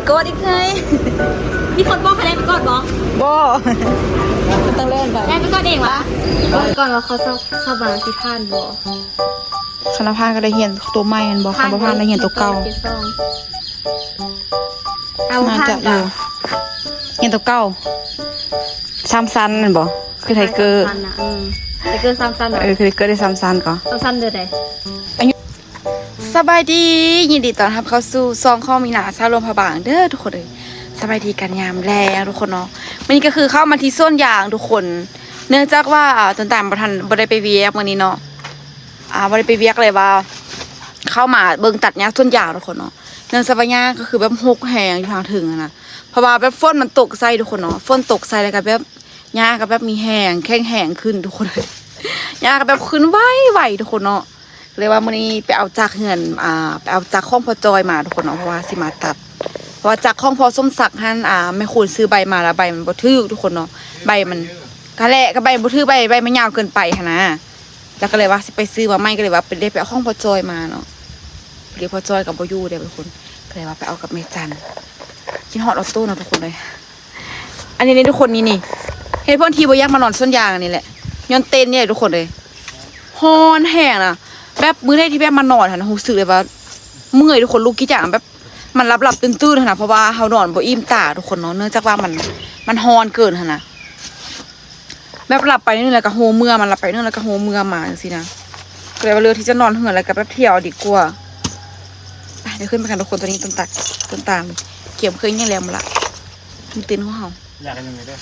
กอดอีกเลยมีคนบอกให้เล่นไปกอดบอกต้องเล่นไปเล่นไปกอดเองวะก่อนว่าเขาชอบมาที่ท่านบอกคณะพานก็ได้เห็นตัวใหม่กันบอกคณะพานได้เห็นตัวเก่าน่าจะอยู่เห็นตัวเก่าซ้ำซันนั่นบอกคือไทเกอร์ไทเกอร์ซ้ำซันคือไทเกอร์ได้ซ้ำซันก่อนซ้ำซันเดือดไหนสบายดียินดีต้อนรับเข้าสู่ซองข้อมีหนาซาลมพะบางเด้อทุกคนเลยสบายดีกันยามแลทุกคนเนาะวันนี้ก็คือเข้ามาที่ส้นยางทุกคนเนื่องจากว่าตอนแต่ประทันบ่ได้ไปเวียกวันนี้เนาะบ่ได้ไปเวียกเลยว่าเข้ามาเบิ่งตัดหญ้าส้นยางทุกคนเนาะเนื่องจากว่าหญ้าก็คือแบบหกแหงอยู่ทางถึงนะเพราะว่าแบบฝนมันตกใส่ทุกคนเนาะฝนตกใส่แล้วก็แบบหญ้าก็แบบมีแหงแข้งแหงขึ้นทุกคนเลยหญ้าก็แบบขึ้นไหวทุกคนเนาะเลยว่ามื้อนี้ไปเอาจากเหือนไปเอาจากข้องพอจอยมาทุกคนเนาะเพราะว่าสิมาตัดเพราะว่าจากข้องพอส้มสักหั่นไม่ควรซื้อใบมาแล้วใบมันบ่ทึกทุกคนเนาะใบมันก็แหละก็ใบบ่ทึกใบมันยาวเกินไปหั่นนะแล้วก็เลยว่าสิไปซื้อมาใหม่ก็เลยว่าไปได้ไปเอาข้องพอจอยมาเนาะเรียกพอจอยกับบ่อยู่เด้อทุกคนก็เลยว่าไปเอากับแม่จันกินฮอตออโต้เนาะทุกคนเลยอันนี้ทุกคนนี่เฮ็ดเพิ่นที่บ่อยากมานอนส้นยางอันนี้แหละย้อนเต้นเนี่ยทุกคนเลยฮอนแห้งนะแบบมื้อได้ที่แบบมานอนหั่นรู้สึกเลยว่าเมื่อยทุกคนลูกกี่อย่างแบบมันหลับตื่นๆหั่นนะเพราะว่าเฮานอนบ่อิ่มตาทุกคนเนาะเนื่องจากว่ามันฮอนเกินหั่นนะแบบหลับไปนึงแล้วก็โฮเมื่อมันหลับไปนึงแล้วก็โฮเมื่อมาจังซี่นะก็เลยว่าเลือกที่จะนอนเหือนแล้วก็แบบเที่ยวดีกว่าเดี๋ยวขึ้นไปกันทุกคนตัวนี้ต้นตาลเกี่ยวเคยยังแล้วมาละมีเต็นท์ของเฮาอยากกันยังไงด้วย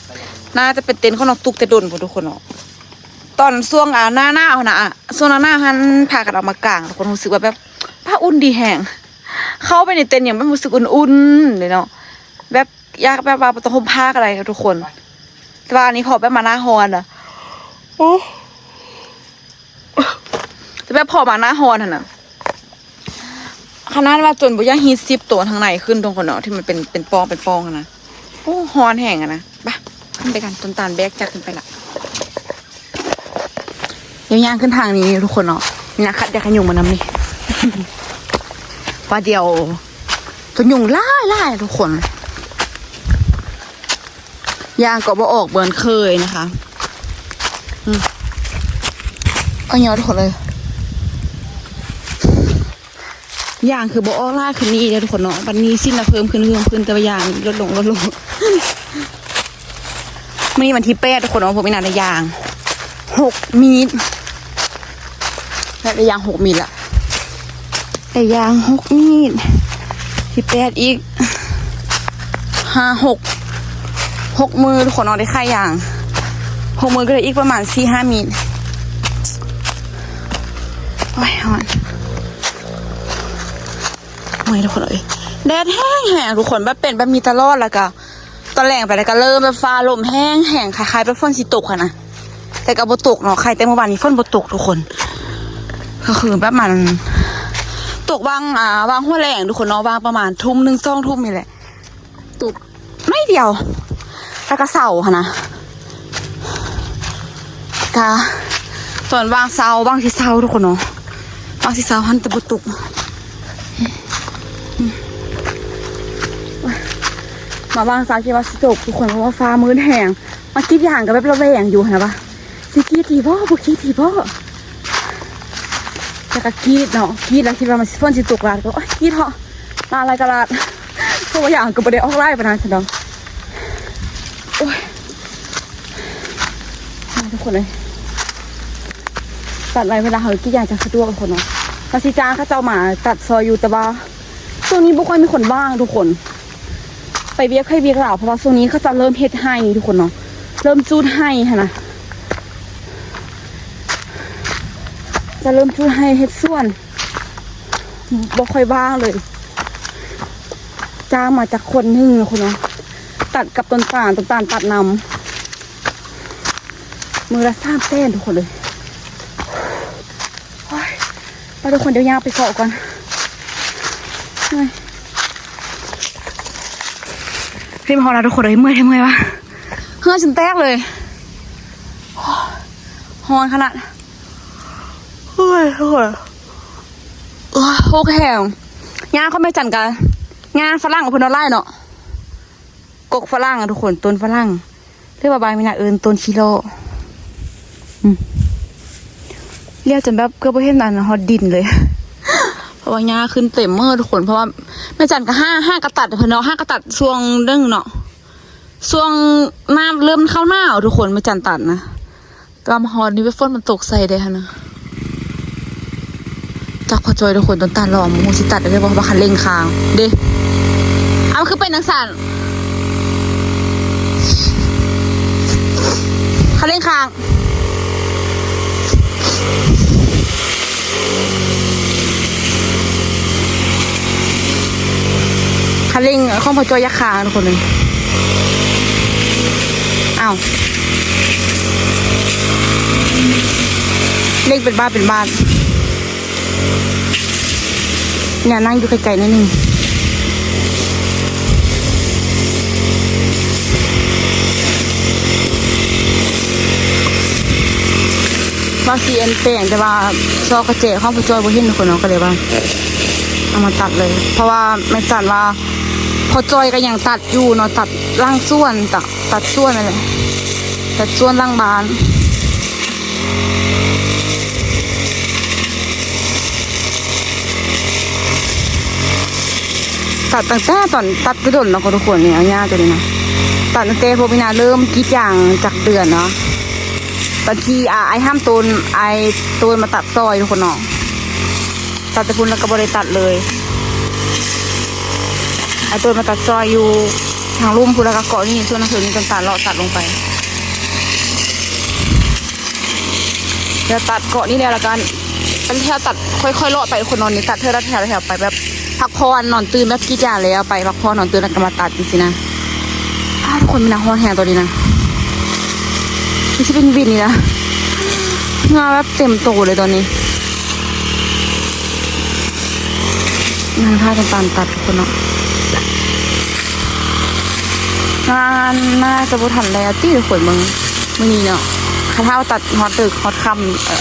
น่าจะเป็นเต็นท์ของน้องตุกแต่ดนพอทุกคนเนาะตอนช่วงหน้านะช่วงหน้าฮันพากันออกมากลางทุกคนรู้สึกว่าแบบผ้าอุ่นดีแห้งเข้าไปในเต็นท์อย่างไม่รู้สึกอุ่นๆเลยเนาะแบบยากแบบว่าต้องห่มผ้าอะไรทุกคนแต่ว่าอันนี้พอแบบมาหน้าฮอนอะแต่แบบพอมาหน้าฮอนนะขนาดว่าจนบุญย่างฮีซิปตัวทางในขึ้นตรงคนเนาะที่มันเป็นปองนะโอ้ฮอนแห้งอะนะไปขึ้นไปกันต้นตาลแบกจากขึ้นไปละย่างขึ้นทางนี้ทุกคนเนาะนี่นะคัดยาขยุงมานำนี่ว่าเดียวจนยุงไล่ทุกคนยางก็บ่ออกเบิร์นเคยนะคะก็เยอะทุกคนเลยยางคือบ่ออกล่าขึ้นนี่เลยทุกคนเนาะวันนี้สิ้นละเพิ่มขึ้นแต่ว่ายางลดลงมื่อนี้วันที่8ทุกคนเนาะผมไม่นานในยาง6 มีดได้ยาง6 มีดละได้ยาง6 มีดที่8อีก6 มือทุกคนเอาได้ค่ายาง6 มือก็เลยอีกประมาณ4-5 มีดโอ้ยฮอนไม่ทุกคนเลยแดดแห้งทุกคนแบบเป็นแบบมีตลอดแล้วก็ตอนแรงไปแล้วก็เริ่มแบบฟ้าลมแห้งคล้ายๆแบบฝนสิตกค่ะนะแต่ก็บ่ตกเนาะใครแต่เมื่อวานนี้ฝนบ่ตกทุกคนก็คือแบบมันตกบางหัวแรงทุกคนเนาะบางประมาณทุ่ม 1 2 ทุ่มนี่แหละตกไม่เดียวแล้วก็เสาค่ะนะก็ส่วนบางเสาบางที่เสาทุกคนเนาะบางที่เสาหันแต่บ่ตกมาบางสาคิดว่าสิตกทุกคนเพราะว่าฟ้ามืดแห้งมาคิดอย่างกับแบบระแวงอยู่นะปะสิกีดทีบ่บ่คิดทีบ่แต่ก็กีดเนาะกีดแล้วคิดว่ามันฝนสิตกลาดก็กีดเหาะลาอะไรก็ลาดเพราะว่าอย่างก็บ่ได้ออกไล่ปานนั้นซะดอกโอ้ยทุกคนเลยตัดอะไรเวลาเฮากีดอย่างจะสะดวกทุกคนเนาะมาสิจ้างเขาเจ้ามาตัดซอยอยู่แต่ว่าช่วงนี้บ่ค่อยมีคนว่างทุกคนไปเวียกให้เวียกเหล่าเพราะว่าช่วงนี้เขาจะเริ่มเฮ็ดให้ทุกคนเนาะเริ่มจูดให้ค่ะนะจะเริ่มจูดให้เฮ็ดส่วนบ่ค่อยว่างเลยจ้างมาจากคนหนึ่งคนเนาะตัดกับต้นตาลตัดนำมือละ3 เส้นทุกคนเลยไปทุกคนเดี๋ยวยางไปเกาะก่อนพี่มาพอแล้วทุกคนเลยเมื่อยวะเฮือฉันแตกเลยฮอนขนาดโอ้ยโหแห้งย่างเขาไม่จันกัน งาฝรั่งเพิ่นเอาไล่เนาะกกฝรั่งทุกคนต้นฝรั่งเรียกว่าใบมีนาเอิญต้นชิโร่เรียกจนแบบเกือบบ่เห็นอันฮอดดินเลย เพราะว่าหญ้าขึ้นเต็มเมื่อทุกคนเพราะว่าแม่จันก็ห้ากระตัดเพิ่นเนาะ5กระตัดช่วงเรื่องเนาะช่วงน้ำเริ่มเข้าหน้าทุกคนแม่จันตัดนะตามฮอดนี่ไปฝนมันตกใส่ได้ค่ะนะจากพอจอยทุกคนต้นตาลอมโหสิตัดได้บ่ว่าคันเร่งค้างเด้เอาคือเป็นจังซั่นคันเร่งค้างคันเร่งข้องพอจอยยักษ์ค้างทุกคนเลยอ้าวเร่งเป็นบ้านเนี่ยนั่งอยู่ไกลๆนิดนึงว่าซีเอ็นแป้งแต่ว่าซอกระเจข้าวผู้จอยบ่เห็นคนเนาะก็เลยว่าเอามาตัดเลยเพราะว่าแม่จันว่าพอจอยก็ยังตัดอยู่เนาะตัดร่างส่วนตัดส่วนอะไรตัดส่วนร่างบานตัดตั้งแต่ตอนตัดกระโดดเนาะทุกคนเนี่ยเอาหญ้าตัวนี้นะตัดตั้งแต่พวกพี่นาเริ่มกรีดยางจากเดือนเนาะตอนที่ไอ้ห้ามตูนมาตัดซอยทุกคนเนาะตัดแต่พุ่นแล้วก็บริตัดเลยไอ้ตูนมาตัดซอยอยู่ทางลุ่มพุ่นแล้วก็เกาะนี่ส่วนหนังสือนี่ต่างๆเราตัดลงไปเดี๋ยวตัดเกาะนี่แล้วกันเป็นแถวตัดค่อยๆเลาะไปคนนอนนี่ตัดเธอละแถวไปแบบพักพรนอนตื่นแบบกี่จ่าแล้วไปพักพรนอนตื่นแล้วก็มาตัดจริงๆนะทุกคนมีนางฮอนแฮงตัวนี้นะนี่จะเป็นวินนี่นะงานแบบเต็มโตเลยตอนนี้งานผ้าต่างๆตัดทุกคนเนาะงานน่าจะบุทันแล้วที่ทุกคนมึงนี้เนาะถ้าตัดฮอตตึกฮอตค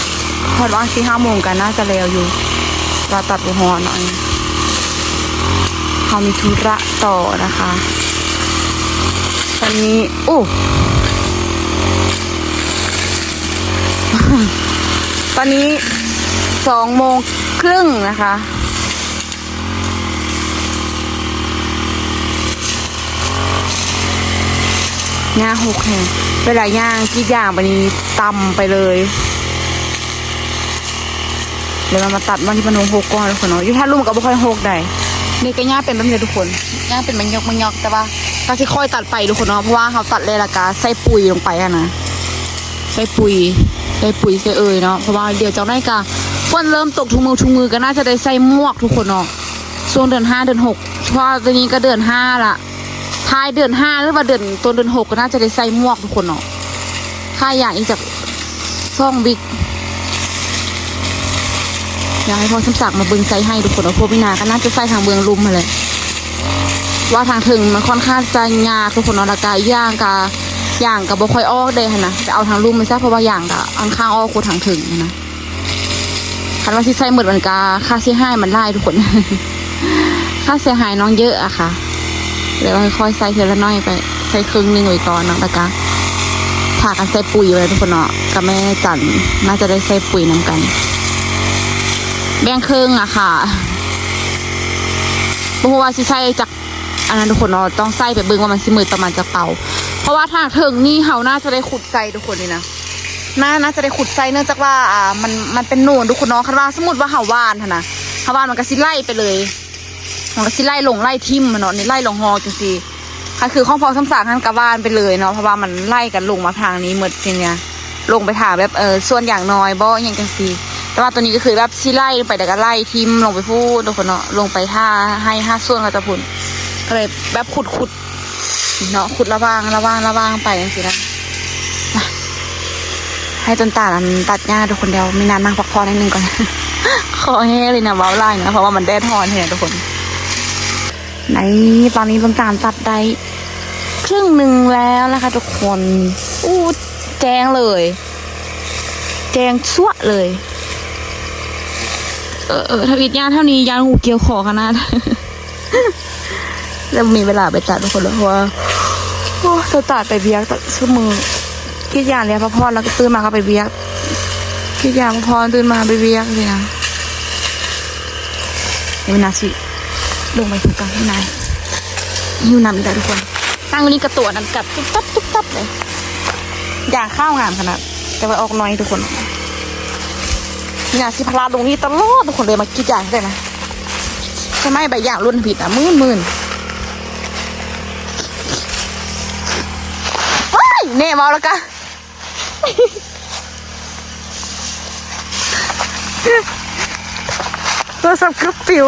ำฮอตว่าง4-5 โมงกันน่าจะแล้วอยู่เราตัดบุฮอหน่อยเขามีธุระต่อนะคะตอนนี้โอ้ตอนนี้2:30นะคะย่าง6แห่งเวลาย่างกี่อย่างวันนี้ตำไปเลยเดี๋ยวเรามาตัดวันที่มัน6ก่อนทุกคนเนาะอยู่ถ้าลุ่มก็ไม่ค่อย6ได้นี่ก็ย่างเป็นแบบนี้ทุกคนย่างเป็นมันยอกแต่ว่าก็จะค่อยตัดไปทุกคนเนาะเพราะว่าเขาตัดเลยละกาใส่ปุ๋ยลงไปอะนะใส่ปุ๋ยใส่เนาะเพราะว่าเดี๋ยวจากนั้นก็ฝนเริ่มตกทุกมือก็น่าจะได้ใส่หมวกทุกคนเนาะช่วงเดือน5เดือน6เพราะตอนนี้ก็เดือน5ละท้ายเดือน5หรือว่าเดือนต้นเดือน6ก็น่าจะได้ใส่หมวกทุกคนเนาะถ้าอยากอีกจากซ่องบิ๊กอยากให้พ่อสมศักดิ์มาเบิ้งใส่ให้ทุกคนเนาะพวกพี่นาก็น่าจะใส่ทางเบื้องลุ่มมาเลยว่าทางถึงมันค่อนข้างจะยากทุกคนเนาะละกาย่างกับบ่ค่อยออกได้นะจะเอาทางลุ่มไม่ใช่เพราะว่าย่างกับอันข้างออกกูทางถึงนะคันว่าที่ใส่หมดมันกาค่าเสียหายมันไล่ทุกคน ค่าเสียหายน้องเยอะอะค่ะเดี๋ยวค่อยๆใส่เทละน้อยไปใส่ครึ่งนึงไว้ก่อนเนาะละกาผ่ากันใส่ปุ๋ยไว้ทุกคนเนาะกับแม่จันน่าจะได้ใส่ปุ๋ยน้ำกันแบ่งครึ่งอะค่ะเพราะว่าสิใส่จากอันนั้นทุกคนเนาะต้องใส่ไปเบิ่งว่ามันสิมืดประมาณจะเป่าเพราะว่าทางถึงนี่เขาน่าจะได้ขุดใส่ทุกคนเลยนะน่าจะได้ขุดใส่เนื่องจากว่ามันเป็นโน่นทุกคนเนาะคันว่าสมมติว่าเห่าวานนะเห่าวานมันก็สิไล่ไปเลยมันก็สิไล่ลงไล่ทิ่มมันเนาะนี่ไล่ลงฮอจังซี่ค่ะคือข้องพอสำสากท่านกะวานไปเลยเนาะเพราะว่ามันไล่กันลงมาทางนี้หมดจริงเนี่ยลงไปทางแบบส่วนอย่างน้อยบ่อย่างจังซี่แต่ว่าตัวนี้ก็คือแบบสิไล่ลงไปแต่ก็ไล่ทิ่มลงไปพูดทุกคนเนาะลงไปให้5 ส่วนก็จะพุ่นก็เลยแบบขุดเนาะขุดระวางไปอย่างนี้นะให้ต้นตาลตัดหญ้าทุกคนเดียวมีน้ำนั่งพักผ่อนนิดนึงก่อน คอแห้งเลยนะเว้าไล่นะเพราะว่ามันแดดร้อนเนี่ยทุกคนในตอนนี้ต้นตาลตัดได้ครึ่งหนึ่งแล้วนะคะทุกคนอู้แจ้งเลยแจ้งชั่วเลยถ้าวิดหญ้าเท่านี้ยานหูเกี่ยวคอขนาด แล้วมีเวลาไปตัดทุกคนเลยเพราะว่าโอ้เธอตัดไปเบียกตัดชั่วโมงคิดอย่างเนี้ยพอแล้วก็ตื่นมาก็ไปเบียกคิดอย่างพอตื่นมาไปเบียกเลยนะเดี๋ยวนาสิลงไปถึงกลางที่นายหิวนำอีกแล้วทุกคนตั้งวันนี้กระตัวนั้นกัดตุ๊บตับตุ๊บตับเลยอย่างข้าวงามขนาดแต่ว่าออกน้อยทุกคนนี่นาสิพลาดลงนี่ตลอดทุกคนเลยมาคิดอย่างได้ไหมใช่ไหมใบอย่างรุ่นผิดอ่ะมื่นเน่เมาแล้วกันโทรศัพท์กระปิว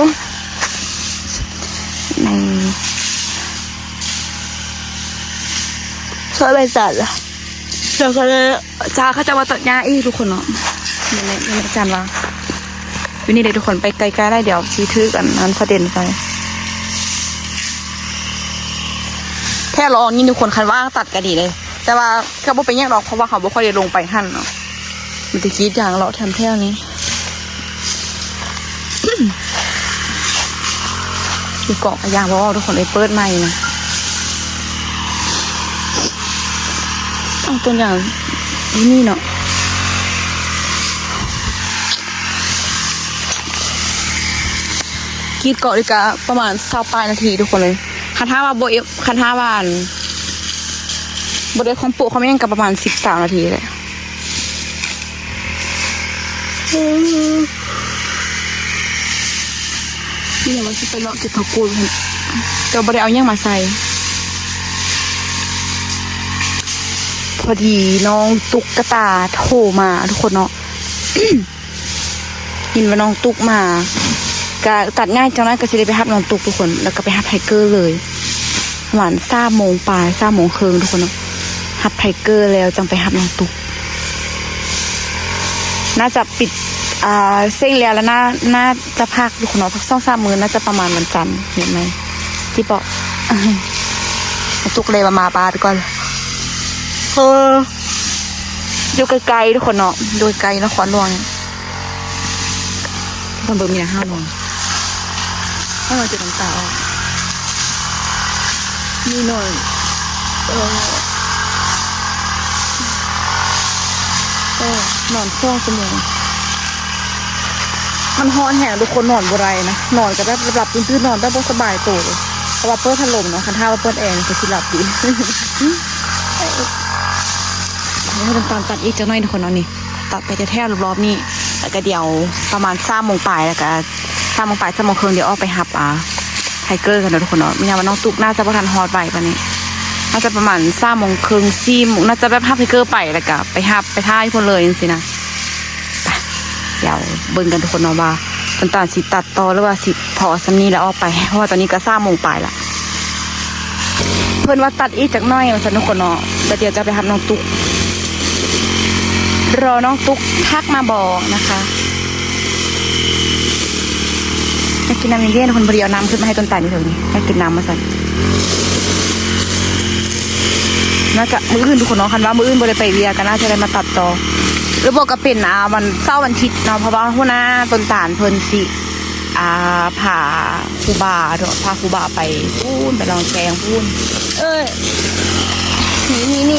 ในช่วยไปจัดละเดี๋ยวเขาจะมาตัดหญ้าอีกทุกคนเนาะนี่อาจารย์ว่าวันนี้เดี๋ยวทุกคนไปไกลๆได้เดี๋ยวชี้ถือกันนั้นเสด็จไปแค่รอนี่ทุกคนคันว่างตัดกันดีเลยแต่ว่าก็บ่เป็นอย่างหรอกเพราะว่าเขาบ่ค่อยได้ลงไปหั่นเนาะมันจะคิดอย่างเราทำแค่นี้คือเกาะกระยางเพราะว่าทุกคนได้เปิดใหม่นะเอาตัวอย่างนี่เนาะคิดเกาะดีกะประมาณ20นาทีทุกคนเลยคันท่าว่าโบเอฟคันท่าว่าบทเรียนของปู่เขาไม่ยังกับประมาณ13 นาทีเลยนี่มันจะเป็นเลาะเก็บผักกูดแต่บทเรียนเอายังมาใส่พอดีน้องตุ๊กตาโทรมาทุกคนเนาะ ยินว่าน้องตุ๊กมาก็ตัดง่ายจังนั้นก็จะได้ไปฮับน้องตุ๊กทุกคนแล้วก็ไปฮับไทเกอร์เลยหวาน3 โมงปลาย3 โมงครึ่งทุกคนเนาะฮับไทเกอร์แล้วจังไปฮับน้องตุ๊กน่าจะปิดเส้นแล้วน่าจะพักทุกคนเนาะพัก2-3 มื้อน่าจะประมาณวันจันทร์เห็นไหมที่บอกตุ๊กเลยมาปลาทุกคนอยู่ไกลๆทุกคนเนาะโดยไกลนครหลวงตำบลมีนะ5 โมงจะน้ำตามีหน่อยนอน2 ชั่วโมงมันฮ้อนแหงทุกคนนอนบ่ไรนะนอนก็ได้หลับตื่นนอนได้บ่สบายตัวเลยเพราะว่าเปิดพัดลมเนาะคันท่าว่าเปิดแอร์ก็สิหลับดีนี่เป็นตอนตัดอีกจังหน่อยทุกคนเนาะนี่ตัดไปแท้ๆรอบๆนี่แล้วก็เดี๋ยวประมาณ3 โมงปลายแล้วก็3 โมงปลาย3 โมงครึ่งเดี๋ยวออกไปหับไทเกอร์กันนะทุกคนเนาะมีนาว่าน้องตุ๊กน่าจะประทันฮอตไปปะนี้น่าจะประมาณ3 โมงครึ่ง4 โมงน่าจะแบบฮับไทเกอร์ไปแล้วก็ไปหับไปท่าคนเลยจริงๆนะเดี๋ยวเบิ่งกันทุกคนเนาะว่าตอนตัดสิตัดต่อหรือว่าสิพอซัมนี้แล้วออกไปเพราะว่าตอนนี้ก็3 โมงปลายละเพื่อนว่าตัดอีกจากน้อยมันสนุกคนเนาะแต่เดี๋ยวจะไปหับน้องตุ๊กรอน้องตุ๊กทักมาบอกนะคะอยากกินน้ำเย็นๆคนบริเอาน้ำขึ้นมาให้ต้นตาลอยู่แถวนี้อยากกินน้ำมาใส่น่าจะมื้ออื่นทุกคนเนาะคันว่ามื้ออื่นบริไปเรียกันน่าจะได้มาตัดต่อหรือบอกก็เป็นวันเสาร์วันอาทิตย์เนาะเพราะว่าหัวหน้าต้นตาลเพิ่นสิพาครูบาเถอะพาครูบาไปพูนไปลองแกงพูนหนีเ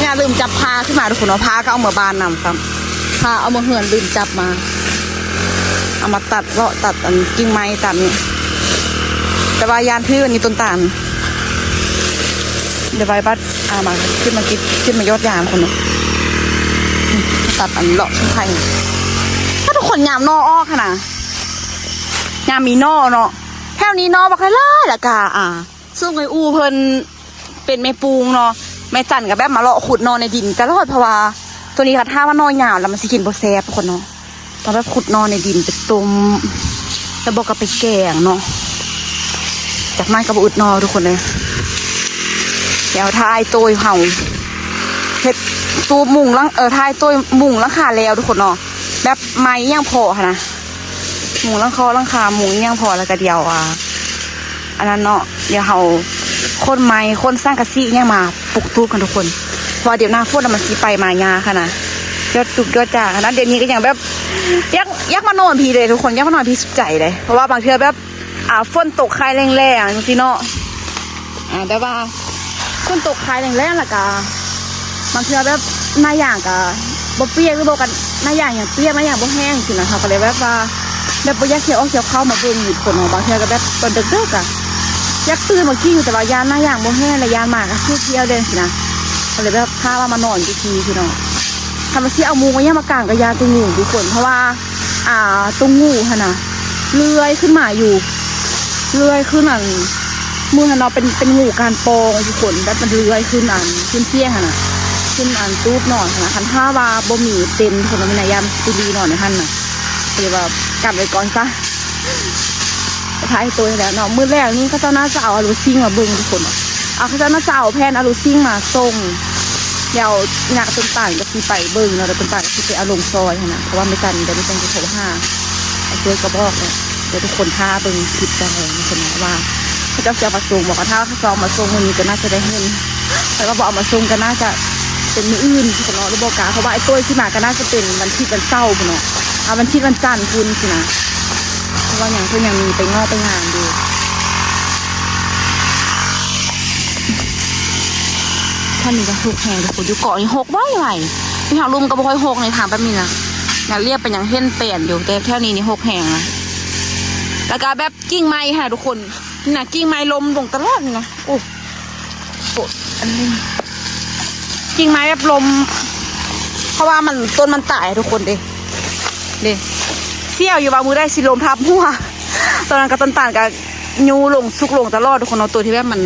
นี่ยลืมจับพาขึ้นมาทุกคนเนาะพาก็เอามาบานนำครับพาเอามาเหือนลืมจับมาเอามาตัดเลาะตัดกิ่งไม้ตัดนี่แต่ว่ายานพื้นนี่ต้นตาลเดี๋ยวใบบัดมาขึ้นมายอดยางคนเนาะตัดเลาะชิ้นไทยถ้าทุกคนยามนออ้อขนาดยามมีนอเนาะแถวนี้นอบักไล่ละกาซึ่งไอ้อูเพิ่นเป็นแม่ปูงเนาะแม่จันกับแบบมาเลาะขุดนอนในดินตลอดเพราะว่าตัวนี้ค่ะถ้าว่านอนยาวแล้วมันสิกินโบแซบทุกคนเนาะตอนแบบขุดนอนในดินไปต้มแล้วบอกกับไปแกงเนาะจากนั้นกับอุดนอทุกคนเลยเดี๋ยวทายตัวเห่าเห็ดตัวมุงลังทายตัวมุงลังคาแล้วทุกคนเนาะแบบไม้ย่างพอค่ะนะมุงลังคามุงย่างพอแล้วก็เดียวอันนั้นเนาะเดี๋ยวเห่าคนไม้คนสร้างกระซี่ย่างมาปลุกตู้กันทุกคนพอเดี๋ยวหน้าฝนมันสีไปมายาค่ะนะ ยอดจุกยอดจ่างนะเดี๋ยวนี้ก็อย่างแบบยักมานอนพีเลยทุกคนยักมานอนพีสุดใจเลยเพราะว่าบางเทื่อแบบฝนตกคลายแรงๆจังซี่เนาะแต่ว่าฝนตกคลายแรงๆล่ะกะบางเทื่อแบบหน้าอย่างกะบ่เปียกหรือบ่กันหน้าอย่างเปียกหน้าอย่างบ่แห้งสินะเขาก็เลยแบบว่าแบบบ่อยากเขียวออกเขียวเข้ามาเบิ่งอยู่คนบางเทื่อก็แบบตอนดึกๆอะยักตื่นมาขี้อยู่แต่ว่ายานหน้าอย่างบ่แห้งและยานมากก็เที่ยวเดินสินะก็เลยแบบพาว่ามานอนอยู่ทีพี่น้องทำมาสิเอามูมาย่ามากางกับยาตัวงูทุกคนเพราะว่าตัวงูค่ะนะเลื้อยขึ้นมาอยู่เลื้อยขึ้นมือค่ะเนาะเป็นงูการโปงทุกคนแบบมันเลื้อยขึ้นขึ้นเที่ยงค่ะนะขึ้นตูบนอนค่ะนะคันท่าว่าบ่มีเต็นคนละมินายามตีดีนอนในท่านน่ะเลยว่ากลับไปก่อนซะท้ายตัวแล้วเนาะมื้อแรกนี่เขาเจ้าน่าจะเอาอารูซิ่งมาเบิ่งทุกคนเขาเจ้าน่าจะเอาแพนอารูซิ่งมาส่งเดี๋ยวหนักต้นต่างก็คือไปเบิ่งเนาะแล้วต้นต่างก็คือไปเอาลงซอยนะเพราะว่าไม่กันเดี๋ยวไม่ต้องจะโทรห้าไอ้ช่วยกระบอกเนี่ยเดี๋ยวทุกคนท่าเบิ่งคลิปกันเลยนะคนนะว่าเขาจะมาส่งบอกว่าถ้าเขาจองมาส่งวันนี้ก็น่าจะได้เงินแต่ว่าบอกเอามาส่งก็น่าจะเป็นมื้ออื่นที่คนเนาะหรือบอกกาเพราะว่าไอ้ตัวที่มาก็น่าจะเป็นวันที่วันเสาร์เนาะเอาวันที่วันจันทร์คุณสินะเพราะว่าอย่างเพื่อนยังมีไปงอกไปงานดูท่านนี้ก็หกแห่งทุกคนอยู่เกาะนี่หกไว้ไหวที่หางลุมก็บ่ค่อยหกในทางแบบนี้นะอย่าเรียกเป็นอย่างเห็นเปลี่ยนอยู่แต่แถวนี้นี่หกแห่งนะแล้วก็แบบกิ่งไม้ค่ะทุกคนนี่นะกิ่งไม้ลมลงตลอดนี่นะโอ้โหอันนี้กิ่งไม้แบบลมเพราะว่ามันต้นมันตายทุกคนเด้เสี่ยวอยู่บางมือได้สิลมทับหัวตอนนั้นก็ต้นตาลก็ยูลงสุกลงตลอดทุกคนเอาตัวที่แบบมัน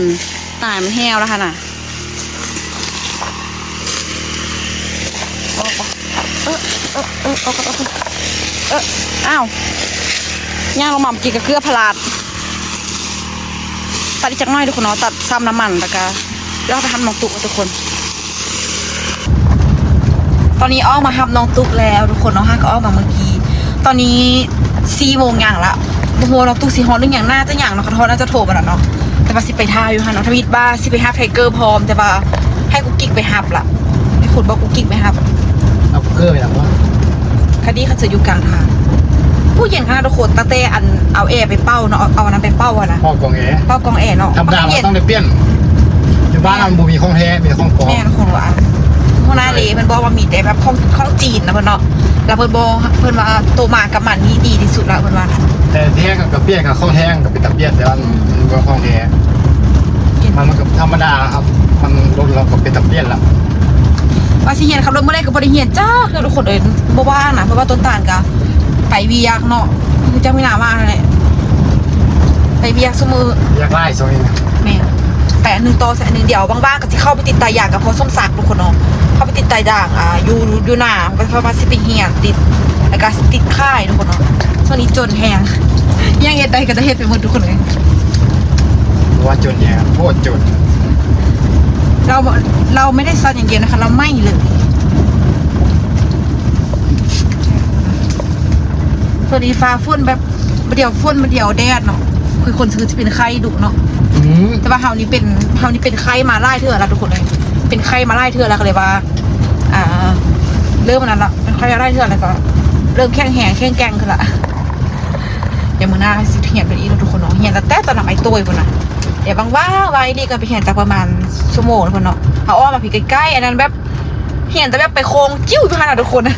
ตายมันแห้วแล้วค่ะน่ะอ้าวย่างลงมากินกับเกลือพลาดตัดจักน้อยทุกคนเนาะตัดซ้ำน้ำมันแล้วก็แล้วไปทำน้องตุ๊กทุกคนตอนนี้อ้อมาทำน้องตุ๊กแล้วทุกคนเนาะฮะก็อ้อมาเมื่อกี้ตอนนี้4 โมงอย่างละโอ้โหน้องตุ๊กสีฮอลเรื่องอย่างหน้าจะอย่างเนาะขอโทษน่าจะโทรมาแล้วเนาะแต่ว่าสิไปท่าอยู่ค่ะเนาะทวิตบ้าสิไปฮับไทเกอร์พร้อมแต่ว่าให้กุ๊กกิ๊กไปฮับล่ะให้ขุดบอกกุ๊กกิ๊กไปฮับเอาเกอร์ไปหรอวะคดีเขาจะอยู่กลางทางผู้เย็นขนาดทุกคนตั้งแต่เอาแอร์ไปเป้าเนาะเอานั้นไปเป้าอะนะพ่อกองแอร์เป้ากองแอร์เนาะธรรมดามันต้องได้เปลี่ยนอยู่บ้านมันมีข้องแท้มีข้องปลอมแม่คนว่าหัวหน้าเลยมันบอกว่ามีแต่แบบข้องจีนนะเพื่อนเนาะแล้วเพื่อนบอกเพื่อนว่าโตมากับมันนี่ดีที่สุดแล้วเพื่อนว่าแต่แท้กับเปลี่ยนกับข้องแท้กับเป็นตะเปลี่ยนแต่ว่ามันก็ข้องแท้มันกับธรรมดาครับมันรถเราก็เป็นตะเปลี่ยนละว่าสิเห็นขับรถเมื่อไรก็บริเหียนจ้าคือทุกคนเอ็นบ่ว่างนะเพราะว่าต้นตาลกะไปเวียกเนาะคือจะไม่น่าว่าอะไรไปเวียกสมืออยากไล่โซนแม่แต่1 ต่อ1เดี๋ยวบ้างๆก็จะเข้าไปติดตายอย่างกับพอส้มสักทุกคนเนาะเข้าไปติดตายด่างอยู่หน้าเพราะว่าสิไปเหียนติดแล้วก็ติดค่ายทุกคนเนาะช่วงนี้จนแหงย่างเฮ็ดได้ก็จะเฮ็ดไปหมดทุกคนเลยว่าจนแย่โคตรจนเราไม่ได้ซัดอย่างเดียวนะคะเราไม่เลยตัวนี้ฟ้าฝนแบบเดียวฝนมาเดียวแดดเนาะคือคนซื้อจะเป็นไข้ดุเนาะแต่ว่าเฮานี่เป็นไข้มาไล่เถื่อแล้วทุกคนเลยเป็นไข้มาไล่เถื่อแล้วก็เลยว่าเริ่มนั้นละเป็นไข้ไล่เถื่อแล้วก็เริ่มแข็งแหงแข็งแกงขึ้นละเดี๋ยวมื้อหน้าสิเหียนเป็นอีกทุกคนเนาะเหียนแต่ตอนนั้นไอ้ตัวคนน่ะเดี๋ยวบางว่าไว้ดีกันไปเหียนจากประมาณชั่วโมงทุกคนเนาะเอาอ้อมมาผีใกล้ๆอันนั้นแบบเหียนแต่แบบไปโค้งจิ้วอยู่ขนาดทุกคนนะ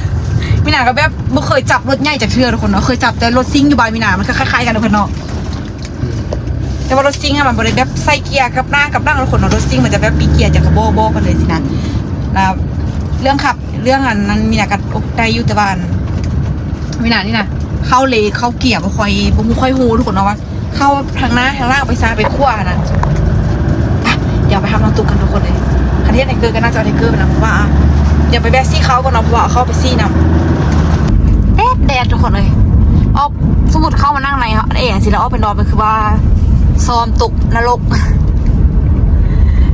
มินาก็แบบไม่เคยจับรถใหญ่จากเทือทุกคนเนาะเคยจับแต่รถซิ่งอยู่บายมินามันก็คล้ายๆกันทุกคนเนาะแต่ว่ารถซิ่งอะมันบริแบบใส่เกียร์กับหน้าทุกคนเนาะรถซิ่งมันจะแบบปีเกียร์จากกระโบกันเลยสินะแล้วเรื่องขับเรื่องอันนั้นมินาก็ได้ยุติวันมินานี่นะเข้าเลยเข้าเกียร์ไม่ค่อยหูทุกคนเนาะว่าเข้าทางหน้าทางล่างไปซ้ายไปขวานะเดี๋ยวไปทำน้ำตุกกันทุกคนเลยคันที่ไทเกอร์ก็น่าจะไทเกอร์ไปนะเพราะว่าเดี๋ยวไปแบกซี่เขาก่อนเนาะเพราะว่าเข้าไปซี่นำแดดทุกคนเลยออกสมมติเข้ามานั่งในสิแล้วออกเป็นดอนมันคือว่าซ้อมตกนรก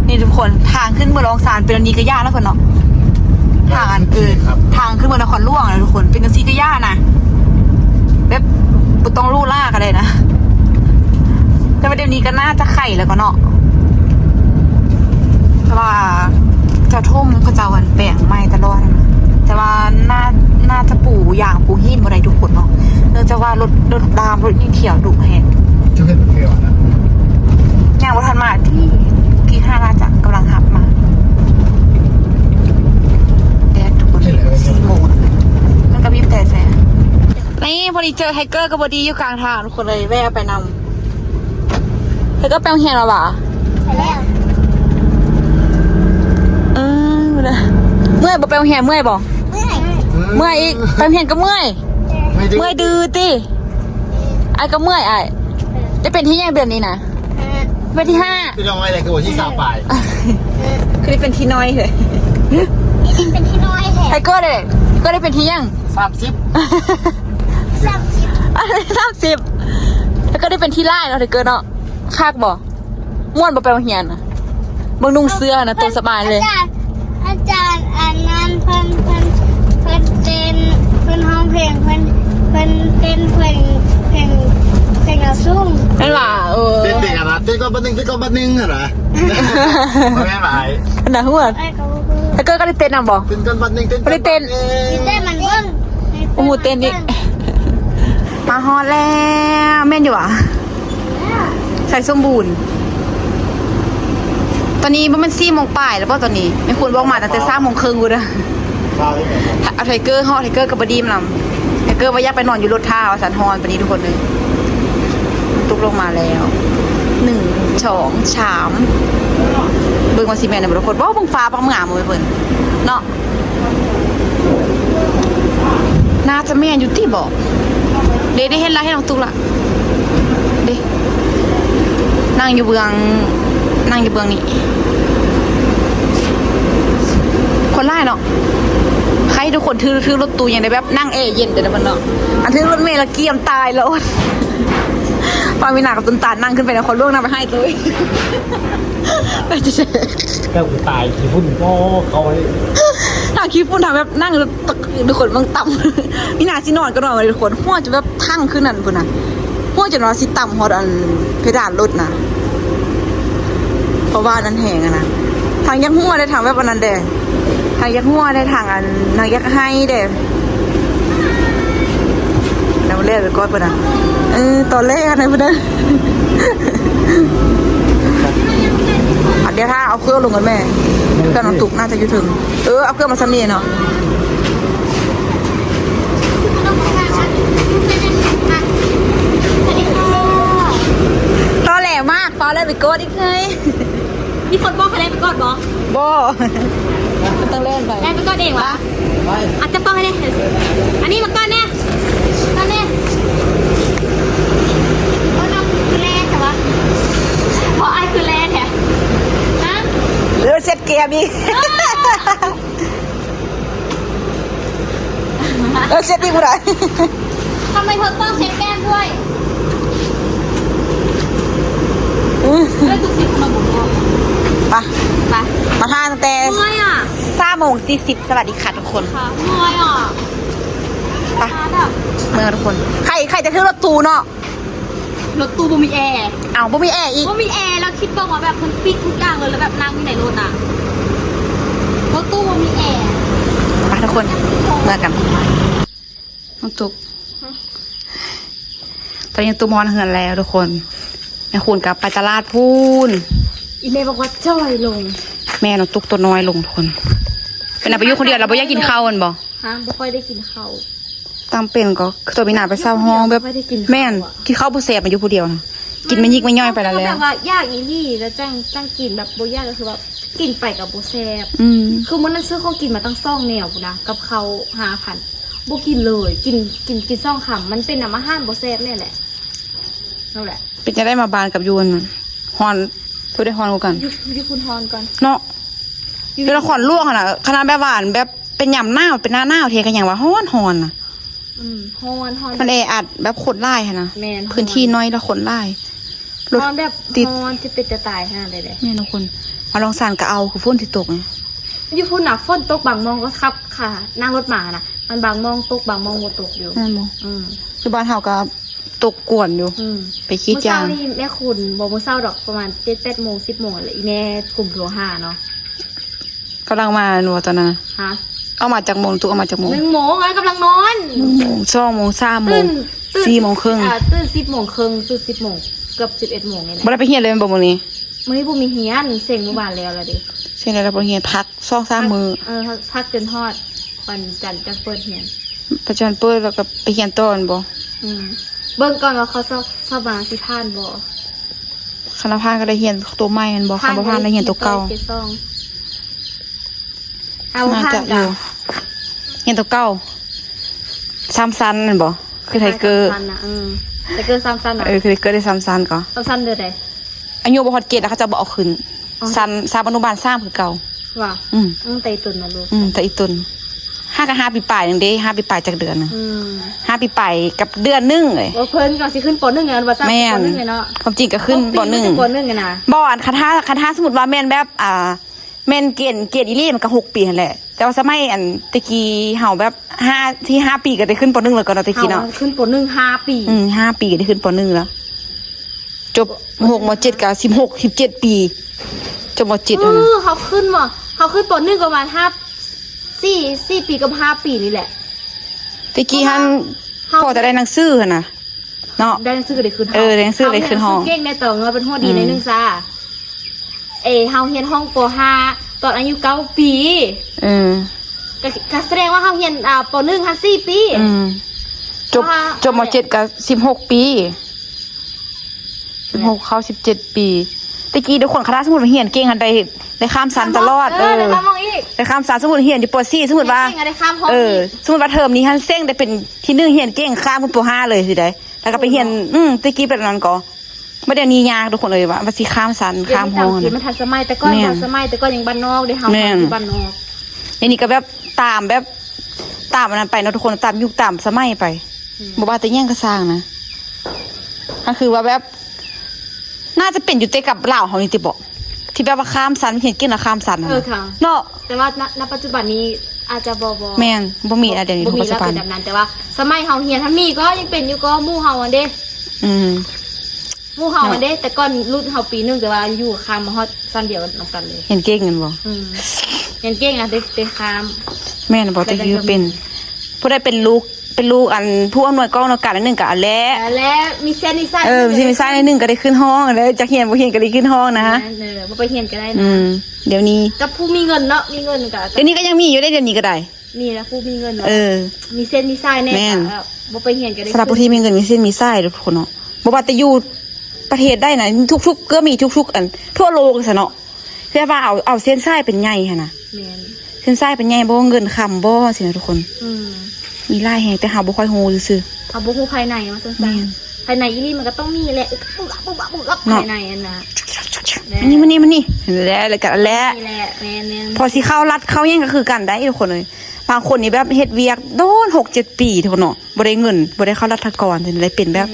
นี่ทุกคนทางขึ้นเมืองลองซานเป็นอันนี้ก็ยากแล้วคนเนาะทางทางขึ้นเมืองนครหลวงนะทุกคนเป็นอันซี่ก็ยากนะแบบต้องลู่ล่ากันเลยนะแต่ประเดี๋ยวนี้ก็น่าจะไข่แล้วก็เนาะเพราะว่าจะทุ่มพระเจ้าวันแปลงไม้ตลอดนะ แต่ว่าน่าจะปูอย่างปูหินอะไรทุกคนเนาะเนื่องจากว่ารถดามรถนี่เขียวดุแหง จะเป็นเกี่ยวนะ ย่างวัฒนมาที่5 นาจักรกำลังหับมาแดดทุกคน4 โมงมันก็มีแต่แสงนี่พอดีเจอไทเกอร์กับบอดี้อยู่กลางทางทุกคนเลยแวะไปนำไทเกอร์แปลงเฮียนเราบ่ะ ไปแล้ว เมื่อยบ่แปลงเฮียนเมื่อยบ่ เมื่อย เมื่อยอีกแปลงเฮียนก็เมื่อยเมื่อยดื้อติไอ้ก็เมื่อยไอ้จะเป็นที่ยังเดือนนี้นะเป็นที่ 5พี่น้องอะไรคือวันที่3ปลาย คือได้เป็นที่น้อยเลย เป็นที่น้อยแถ ไทเกอร์เลยก็ได้เป็นที่ยัง 30 30 อะไร30แล้วก็ได้เป็นที่ไล่เนาะไทเกอร์เนาะคากบ่ม่วนบ่ไปโรงเรียนนะมึงนุ่งเสื้อนะตัวสบายเลย อาจารย์อันนั้นเพิ่นเต้นเพิ่นร้องเพลงเพิ่นเต้นเพลงเอาซุ่ม นั่นล่ะเต้นเด็กอะนะเต้นก็บัดนึงอะนะแม่หลาย น่ะหัว ไอ้ก็ ไทเกอร์ก็ได้เต้นนำบ่ เต้นกันบัดนึงเต้น บ่ได้เต้น เต้นมันเพิ่น โอ้โหเต้นนี่มาฮอดแล้วแม่นอยู่อ่ะใส่สมบูรณ์ตอนนี้มัน4 โมงป่ายแล้วป่ะตอนนี้ไม่ควรบอกมาตั้งแต่3 โมงครึ่งกูเด้อเอาไทเกอร์ฮอดไทเกอร์กับบดีมลำไทเกอร์ว่าอยากไปนอนอยู่รถท่าสันฮอนวันนี้ทุกคนเลยตุกลงมาแล้ว1 2 3เบิ่งว่าสิแม่นน่ะบ่ทุกคนบ่เบิ่งฟ้าปังหงามบ่เบิ่งเนาะน่าจะแม่นอยู่ที่บอกเด้เห็นละให้น้องตุกละเด้นั่งอยู่เบื้องนี่คนไล่เนาะใครทุกคนถือรถตู้อย่างไรแบบนั่งเย็นเดี๋ยวมันเนาะอันถือรถเมล์ละเกียมตายแล้วปามีนากับตุนตานั่งขึ้นไปแล้วคนล่วงน้ำไปให้ตัวไปเฉย แก้วตายขี้ฝุ่นก็เขาเลย ถ้าคิดพูดทำแบบนั่งทุกคนบางต่ำมีนาสินอนก็นอนเลยทุกคนหัวจะแบบทั้งขึ้นนั่นพุ่นน่ะหัวจะนอนสิต่ำฮอดอันเพดานรถนะเพราะว่านั้นแหงอะนะทางยักษ์หัวได้ทางแบบวันนั้นเด้ทางยักษ์หัวได้ทางอันทางยักษ์ให้เด้แล้วเล่นไปก่อนพุ่นน่ะตอนแรกนะพุ่นน่ะเดี๋ยวถ้าเอาเครื่องลงกันแม่เครื่องน้ำตุกน่าจะอยู่ถึงเอาเครื่องมาซ้ำนี่เนาะตอแหลมากตอแหลไปกดอีกเลย มีคนบอกใครเล่นไปก่อนบอก บ่ต้องเล่นไป เล่นไปก่อนเองวะอาจจะต้องให้เนี่ยอันนี้มาก่อนเนี่ยก่อนเนี่ยเพราะน้องคือแรกแต่ว่าเพราะไอ้คือแรกแท้ฮะ เรือเซ็ตเกียร์อีกเซ็ตอีกกูได้ ทำไมเธอต้องเช็ดแก้มด้วยเรื่องตุกซิคุณมาบุกไป ไป มาทานตั้งแต่ เมื่อยอ่ะ 3:40สวัสดีค่ะทุกคน ค่ะเมื่อยอ่ะ ไป แบบ เมื่อทุกคนใครจะขึ้นรถตู้เนาะ รถตู้บ่มีแอร์ บ่มีแอร์อีก บ่มีแอร์แล้วคิดบอกว่าแบบมันปิดทุกอย่างเลยแล้วแบบนั่งที่ไหนรถอ่ะรถตู้บ่มีแอร์ ไปทุกคนเมื่อกันน้องตุกตอนนี้ตู้มอนเหือนแล้วทุกคนแม่คุณกลับไปตลาดพูน อีเมย์บอกว่าจ้อยลง แม่น้องตุกตัวน้อยลงทุกคนเป็นอะไรไปอยู่คนเดียวเราไม่อยากกินข้าวกันบ่ ฮะไม่ค่อยได้กินข้าว ตามเป็นก็คือตัวมีหนาไปเศร้าห้องแบบ ไม่ได้กิน แม่นกินข้าวผู้เสพมาอยู่ผู้เดียวนะกินมันยิกมันย่อยไปแล้ว แบบว่ายากอีนี่แล้วจังกินแบบโบยากก็คือแบบกินไปกับโบแซบคือมันนั่นซื้อของกินมาตั้งซ่องแนวนะกับเขา5,000โบกินเลยกินซ่องคำมันเป็นน้ำอาหารโบแซบเนี่ยแหละนั่นแหละ เป็นจะได้มาบานกับยูนฮอนพูดได้ฮอนกัน ยูคุณฮอนก่อน เนาะคือละครล่วงอะนะคณะแบบหวานแบบเป็นยำหน้าเป็นหน้าเทกันอย่างว่าฮอนอะ ฮอนมันอัดแบบขนไล่ค่ะนะ แมน พื้นที่น้อยแล้วขนไล่ ฮอนแบบฮอนจะเป็นจะตายห่าเลยเลย แม่ทุกคนมาลองสั่นกะเอาคือฝนที่ตกไง ยูพูดหนักฝนตกบางมองก็ครับค่ะนั่งรถมานะมันบางมองตกบางมองโมตกอยู่ นั่นมั้งคือบ้านเฮาก็ตกกวนอยู่ไปคิด เมื่อ จา เช้าง นี่แม่คุณบอกเมื่อเช้าดอกประมาณ7-8 โมง 10 โมงอะไรอีแม่กลุ่มโทรหาเนาะ กำลังมาหนูตอนนั้น ฮะ เอามาจากโมงตุเอามาจากโมง 1 โมงกำลังนอน 1 โมง2 โมง3 โม ตื่ ง น 4 โมงครึ่ง ตื่น10 โมงครึ่งตื่น10 โมงเกือบ11 โมงนี่แหละ บ่ได้ไปเรียนเลยแม่นบ่มื้อนี้ มื้อนี้บ่มีเฮียนเซ็งเมื่อวานแล้วล่ะดิ เช่นแล้วบ่เรียนพัก2-3 มื้อ พักจนฮอดวันจันทร์จะเปิดเฮียน ประจันเปิดแล้วก็ไปเรียนต่อบ่ เบิ่งก่อนว่าเขาสอบมาสิผ่านบ่ คณะพานก็ได้เรียนตัวใหม่แม่นบ่คณะพานได้เรียนตัวเก่า เอา น่า ผ่าน จะอ กั ยู่ บ เรียนตัวเก่าซ้ำซันแม่นบ่คือไทเกอร์ ไทเกอร์ซ้ำซันนะ คือไทเกอร์ได้ซ้ำซันก็ ซ้ำซันเดือดใด อายุบ่ฮอดเกณฑ์แล้วเขาจะบ่เอาขึ้นซันอนุบาล3คือเก่า ว่า อืม ไตตุนนะลูก แต่อีตุน5กับ5ปีปลายนึงเด้5ปีปลายจากเดือนนึง อืม 5ปีปลายกับเดือนนึงเอ้ย ว่าเพิ่นก็สิขึ้นป .1 ไงว่าซ้ำ แม่ ป น .1 ไงเนาะ ความจริงก็ขึ้นป .1 ป .1 ไงนะ บ่อันคันท้าสมมุติว่าแม่นแบบแม่นเกณฑ์อีหลีมันก็6 ปีนั่นแหละแต่ว่าสมัยอันตะกี้เฮาแบบ5 ปีก็ได้ขึ้นป .1 แล้วก็เนาะตะกี้เนาะ ขึ้นป .1 5 ปี 5 ปีก็ได้ขึ้นป .1 แล้วจบ6ม7ก็16 17 ปีจบม7แล้วนะ เขาขึ้นป .1 ประมาณ4 ปีกับ5 ปีนี่แหละ ตะกี้หันพอจะได้หนังสือหั่นน่ะเนาะ ได้หนังสือได้ขึ้นห้อง ได้หนังสือได้ขึ้นห้อง เก่งในต่อเงินเป็นหัวดีในนึงซ่าเฮาเรียนห้องป .5 ตอนอายุ9 ปีก็แสดงว่าเฮาเรียนป .1 5 4 ปี จบม7ก็16 ปี16เข้า17 ปีตะกี้ทุกคนคณะสมุดเรียนเก่งหันได้ข้ามสันตลอดได้ข้ามห้องอีก ได้ข้ามสันสมุดเรียนอยู่ป .4 สมมุติว่า เก่งได้ข้ามห้องอีก สมมุติว่าเทอมนี้ฮันเซ้งได้เป็นที่1เรียนเก่งข้ามขึ้นป .5 เลยสิได้แล้วก็ไปเรียนตะกี้เป็นนั้นก็บ่ได้นี่ยากทุกคนเลยว่าสิข้ามสันข้ามห้อง เดี๋ยวมันทันสมัยแต่ก่อนทันสมัยแต่ก่อนยังบ้านนอกได้เฮาอยู่บ้านนอก อันนี้ก็แบบตามอันนั้นไปเนาะทุกคนตามยุคตามสมัยไปบ่ว่าแต่แย่งก็สร้างนะก็คือว่าแบบน่าจะเป็นอยู่แต่กับลาวเฮานี่ติบ่ที่แบบว่าข้ามสันเห็นกินแล้วข้ามสัน ค่ะ เนาะ แต่ว่าณปัจจุบันนี้อาจจะบ่ แม่นบ่มีอะไรเดี๋ยวนี้ บ่ ทุก มี ปัจจุ แล้ว บัน เป็นแบบนั้นแต่ว่าสมัยเฮาเฮียนถ้ามีก็ยังเป็นอยู่ก็หมู่เฮาอันเด้ หมู่เฮาอันเด้แต่ก่อนรุ่นเฮาปีนึงแต่ว่าอยู่ข้ามมาฮอดซันเดียวกันนํกันเลย เห็นเก่งกันบ่ เรียนเก่งอ่ะได้ข้าม แม่นบ่แต่คือเป็นผู้ได้เป็นลูกอันผู้อำนวยกองอำนวยการอันหนึงก็อันแล และมีเส้นนิสัย สิมีซ้ายในหนึงก็ได้ขึ้นห้องแล้วจักเฮียนบ่เฮียนก็ได้ขึ้นห้องนะ บ่ไปเฮียนก็ได้นะ เดี๋ยวนี้ กับผู้มีเงินเนาะมีเงินก็ เดี๋ยวนี้ก็ยังมีอยู่ได้เดี๋ยวนี้ก็ได้ มีนะผู้มีเงินเนาะ มีเส้นนิสัยแน่บ่ไปเฮียนก็ได้ สำหรับผู้ที่มีเงินมีเส้นมีไส้ทุกคนเนาะบ่ว่าแต่อยู่ประเทศได้นะทุกๆก็มีทุกๆอันทั่วโลกซะเนาะคือว่าเอาเส้นไส้เป็นใหญ่หั่นน่ะ แม่น เส้นไส้เป็นใหญ่บ่เงินค้ำบ่สินะทุกคนมีหลายแฮงแต่หาบ่ค่อยฮู้ซื่อ เอาบ่ฮู้ภายในว่าซั่นๆภายในอีนี่มันก็ต้องมีแหละปุ๊บภายในอันน่ะ อันนี้มันนี่แล้วกันแล้ว นี่แหละแม่น พอสิเข้ารัดเข้ายังก็คือกันได้ทุกคนเลยบางคนนี่แบบเฮ็ดเวียกโดน6-7 ปีทุกคนเนาะบ่ได้เงินบ่ได้เข้ารัฐกรได้เป็นแบบ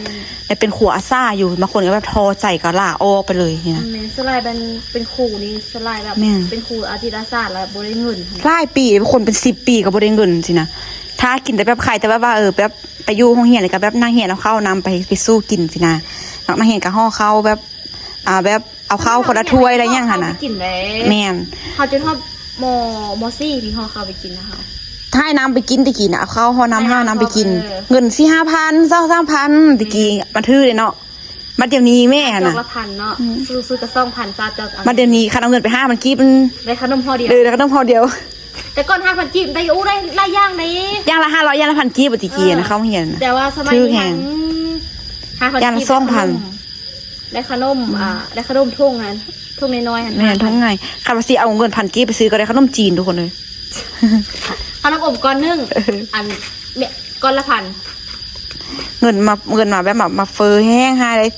ได้เป็นขัวอาซ่าอยู่บางคนก็แบบทอใจก็ลาออกไปเลยนี่นะ แม่นสลายเป็นครูนี่สลายแบบเป็นครูอาทิตย์ละศาสตร์แล้วบ่ได้เงิน หลายปีบางคนเป็น10 ปีก็บ่ได้เงินสินะถ้ากินแต่แบบไข่แต่ว่าแบบไปอยู่โรงเรียนก็แบบนั่งเรียนเอาข้าวนำไปสู้กินสินะมาเห็นกับห่อข้าวแบบแบบเอาข้าวคนละถ้วยอะไรอย่างหั่นน่ะ กินแล้ว แม่น เฮาจนฮอดม.4พี่ฮอเข้าไปกินนะคะ ถ้าให้น้ำไปกินตะกี้นะเอาข้าวห่อน้ำห้าน้ำไปกิน เงิน4-5,000 2-3,000ตะกี้มาถือเลยเนาะมาเดี๋ยวนี้แม่ จอ น่ะ กละพันเนาะซื้อกระ2,000ซาจอก มาเดี๋ยวนี้คันเอาเงินไป5,000กีบมัน ได้ขนมห่อเดียว เลยแล้วก็ต้องพอเดียว แต่ก่อน5,000กินได้ได้หลายอย่างได้ อย่างละ500อย่างละ1,000กีบตะกี้นะเขาเห็น แต่ว่าสมัยนี้5,000 อย่างละ กิ 2,000 ได้ขนมได้ขนมทุ่งนั้นทุ่งน้อยๆหั่น แม่นท้องไงคันว่าสิเอาเงิน1,000กีบไปซื้อก็ได้ขนมจีนทุกคนเลย ขนมอบก้อนนึงอันเนี่ยก้อนละพัน เงินมาแบบมาเฟอแห้งหาเลย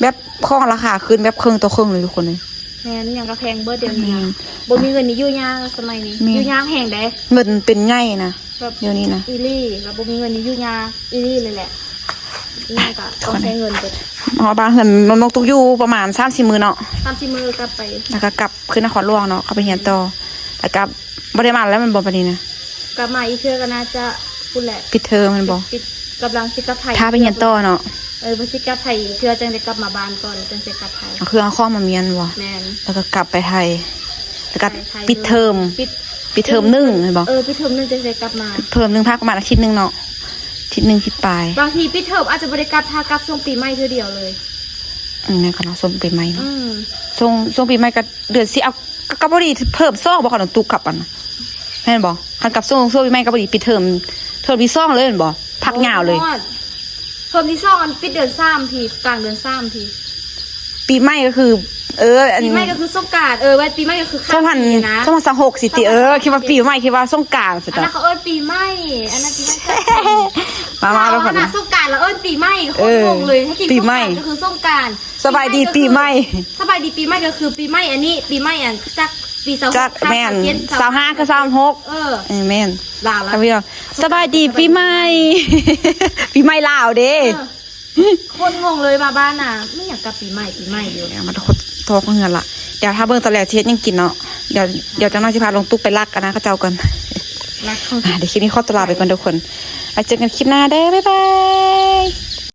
แบบข้องราคาขึ้นแบบครึ่งต่อครึ่งเลยทุกคนเลย แม่นอย่างกระแพงเบิดเดี๋ยวนี้บ่มีเงินนี่อยู่ยากสมัยนี้อยู่ยากแห่งใด เงินเป็นไงนะ แบบ เดี๋ยวนี้นะ อีลี่แล้วบ่มีเงินนี่อยู่ยากอีลี่เลยแหละนี่ก็ต้องใช้เงินไป บ้านเหินนกตุกอยู่ประมาณ3-4 มื้อเนาะ 30 มื้อกลับไป แล้วก็กลับขึ้นนครหลวงเนาะเข้าไปเรียนต่อแล้วก็บ่ได้มาแล้วมันบ่ปานนี้นะ กลับมาอีกเทื่อก็น่าจะพูดแหละ ปิดเทอมมันบ่ ปิดกำลังสิกลับไทย ถ้าไปเรียนต่อเนาะ บ่สิกลับไทยเทื่อจังได้กลับมาบ้านก่อนจังสิกลับไทย เอาเครื่องเอาข้อมาเรียนบ่ แม่น แล้วก็กลับไปไทยแล้วก็ ไทย ปิดเทอม ปิด ปิดเทอม1เห็นบ่ ปิดเทอม1จะได้กลับมา เพิ่ม1พักประมาณอาทิตย์นึงเนาะอาทิตย์นึงอาทิตย์ปลาย บางทีปิดเทอมอาจจะบ่ได้กลับพากลับช่วงปีใหม่เทื่อเดียวเลย นั่นก็เนาะส่งปีใหม่เนาะ อืม ส่งปีใหม่ก็เดือนสิเอาก็บ่ดีเพิ่ม2บ่ขนมตุกกลับอันน่ะแม่นบ่คันกลับส่งปีใหม่ก็บ่ดีปิดเทอมที่2เลยแม่นบ่พักยาวเลย เทอมที่2อันปิดเดือน3ทีกลางเดือน3ที ปีใหม่ก็คืออัน ปีใหม่ก็คือสงกรานต์ไว้ปีใหม่ก็คือข้าม 2000 ปีนะ 2026สิติคิดว่าปีใหม่คิดว่าสงกรานต์สิ อัน จ้ะ นั้นเขาปีใหม่อันนั้นปีใหม่ มาแล้ว อั ค่ะ นนั้นสงกรานต์แล้วปีใหม่โคตรงงเลยถ้ากิน ปี สง ให ก ม่ รานต์ก็คือสงกรานต์ สบายดีปีใหม่ สบายดีปีใหม่ก็คือปีใหม่อันนี้ปีใหม่อันจากปี26 จักแม่น25ก็26แม่น ลาวแล้ว พี่น้องสบายดีปีใหม่ ปีใหม่ลาวเด้ คนงงเลยมาบ้านน่ะไม่อยากกลับปีใหม่เดียว เดี๋ยวมาทุกคนทอกเงินละเดี๋ยวถ้าเบิ่งตอนแรกเช็ดยังกินเนาะเดี๋ยวจังน้อยสิพาลงตุ๊กไปลักกันนะเขาเจ้ากัน รักเขา เดี๋ยวคลิปนี้ขอตัวลาไปก่อนทุกคนไว้เจอกันคลิปหน้าเด้อบ๊ายบาย